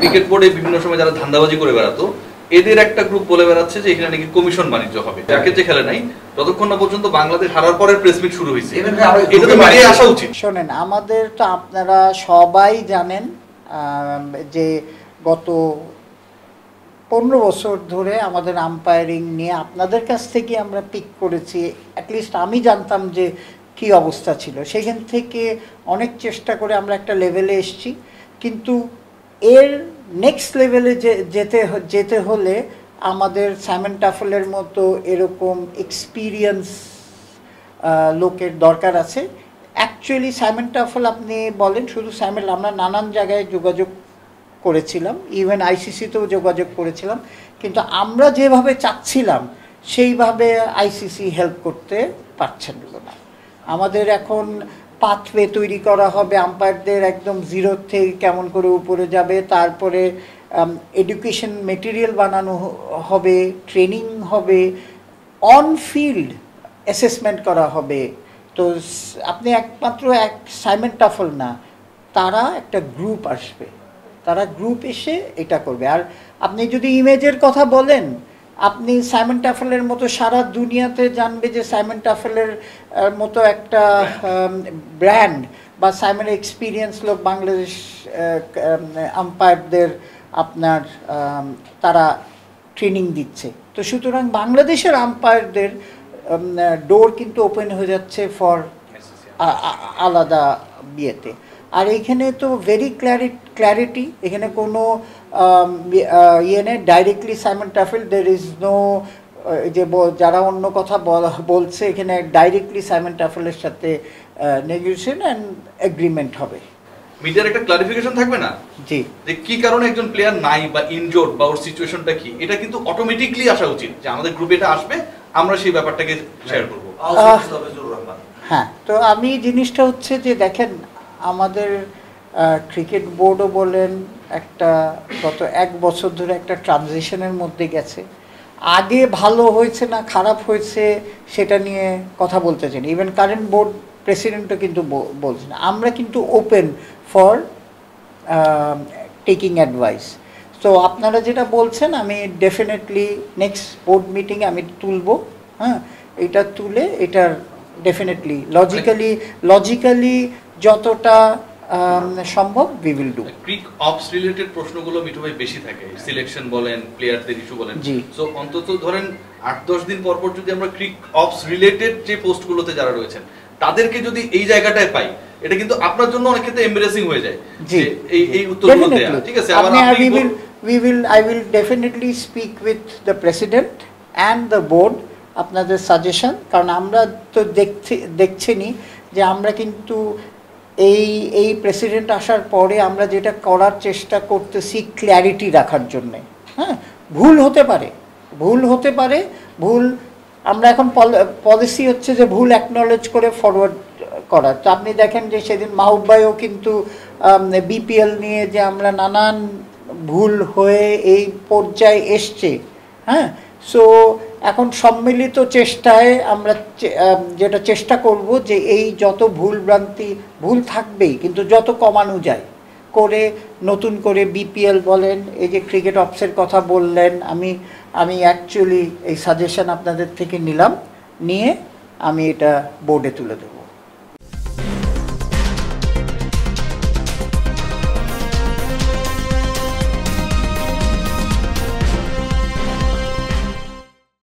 Cricket বোর্ডে বিভিন্ন সময় যারা ধান্দাবাজি করে বেড়াতো এদের একটা গ্রুপ বলে বেড়াচ্ছে যে এখানে নাকি কমিশন বাণিজ্য হবে, যাকে যে খেলে নাই ততক্ষণ না পর্যন্ত বাংলাদেশ হারার পরের প্রেস মিট শুরু হয়েছে, এটা তো বেরিয়ে আসা উচিত। শোনেন, আমাদের তো আপনারা সবাই জানেন যে গত 15 বছর ধরে আমাদের আম্পায়ারিং নিয়ে আপনাদের কাছ থেকে আমরা পিক করেছি। অ্যাটলিস্ট আমি জানতাম যে কি অবস্থা ছিল, সেখান থেকে অনেক চেষ্টা করে আমরা একটা লেভেলে এসেছি। কিন্তু এর নেক্সট লেভেলে যেতে হলে আমাদের সাইমন টাফেলের মতো এরকম এক্সপিরিয়েন্স লোকের দরকার আছে। অ্যাকচুয়ালি সাইমন টাফেল আপনি বলেন, শুধু সাইমন, আমরা নানান জায়গায় যোগাযোগ করেছিলাম, ইভেন আইসিসিতেও যোগাযোগ করেছিলাম, কিন্তু আমরা যেভাবে চাচ্ছিলাম সেইভাবে আইসিসি হেল্প করতে পারছেন না। আমাদের এখন পাথওয়ে তৈরি করা হবে আম্পায়ারদের, একদম জিরো থেকে কেমন করে উপরে যাবে, তারপরে এডুকেশন মেটেরিয়াল বানানো হবে, ট্রেনিং হবে, অন ফিল্ড অ্যাসেসমেন্ট করা হবে। তো আপনি একমাত্র সাইমন টাফেল না, তারা একটা গ্রুপ আসবে, তারা গ্রুপ এসে এটা করবে। আর আপনি যদি ইমেজের কথা বলেন, আপনি সাইমন টাফেলের মতো সারা দুনিয়াতে জানবে যে সাইমন টাফেলের মতো একটা ব্র্যান্ড বা সাইমনের এক্সপিরিয়েন্স লোক বাংলাদেশ আম্পায়ারদের আপনার তারা ট্রেনিং দিচ্ছে। তো সুতরাং বাংলাদেশের আম্পায়ারদের ডোর কিন্তু ওপেন হয়ে যাচ্ছে ফর আলাদা বিয়েতে। আর এইখানে তো ভেরি ক্ল্যারিটি, এখানে কোনো ইয়ে নেই, directly Simon Taufel, there is no যে যারা অন্য কথা বলছে, এখানে ডাইরেক্টলি সাইমন টাফেলের সাথে নেগোসিয়েশন অ্যান্ড এগ্রিমেন্ট হবে। মিডিয়ার একটা ক্লারিফিকেশন থাকবে না জি, যে কি কারণে একজন প্লেয়ার নাই বা ইনজোর্ড বা ওর সিচুয়েশনটা কি, এটা কিন্তু অটোমেটিকলি আসা উচিত যে আমাদের গ্রুপে এটা আসবে, আমরা সেই ব্যাপারটাকে শেয়ার করব। হ্যাঁ, তো আমি জিনিসটা হচ্ছে যে দেখেন, আমাদের ক্রিকেট বোর্ডও বলেন একটা গত 1 বছর ধরে একটা ট্রানজিশনের মধ্যে গেছে। আগে ভালো হয়েছে না খারাপ হয়েছে সেটা নিয়ে কথা বলতে চাই না, ইভেন কারেন্ট বোর্ড প্রেসিডেন্টও কিন্তু বলছে না। আমরা কিন্তু ওপেন ফর টেকিং অ্যাডভাইস। তো আপনারা যেটা বলছেন, আমি ডেফিনেটলি নেক্সট বোর্ড মিটিংয়ে আমি তুলবো। হ্যাঁ, এটা তুলে এটার ডেফিনেটলি লজিক্যালি যতটা সম্ভব উই উইল ডু। ক্রিক অপস রিলেটেড প্রশ্নগুলো মিঠু ভাই বেশি থাকে, সিলেকশন বলেন, প্লেয়ারদের ইস্যু বলেন। সো অন্তত ধরেন 8-10 দিন পর পর যদি আমরা ক্রিক অপস রিলেটেড যে পোস্টগুলোতে যারা রয়েছেন তাদেরকে যদি এই জায়গাটায় পাই, এটা কিন্তু আপনার জন্য অনেক ক্ষেত্রে এমবারেসিং হয়ে যায় যে এই উত্তরগুলো দেয়া। ঠিক আছে, আবার I will definitely speak with the president and the board আপনাদের সাজেশন, কারণ আমরা তো দেখছেনই যে আমরা কিন্তু এই প্রেসিডেন্ট আসার পরে আমরা যেটা করার চেষ্টা করতেছি ক্ল্যারিটি রাখার জন্যে। হ্যাঁ, ভুল হতে পারে, ভুল আমরা এখন পলিসি হচ্ছে যে ভুল অ্যাকনলেজ করে ফরওয়ার্ড করার। তো আপনি দেখেন যে সেদিন মাহবুব ভাইও কিন্তু বিপিএল নিয়ে যে আমরা নানান ভুল হয়ে এই পর্যায়ে এসছে। হ্যাঁ, সো এখন সম্মিলিত চেষ্টায় আমরা যেটা চেষ্টা করব যে এই যত ভুল থাকবেই, কিন্তু যত কমানো যায় করে নতুন করে বিপিএল বলেন, এই যে ক্রিকেট অপসের কথা বললেন, আমি অ্যাকচুয়ালি এই সাজেশন আপনাদের থেকে নিয়ে আমি এটা বোর্ডে তুলে দেবো।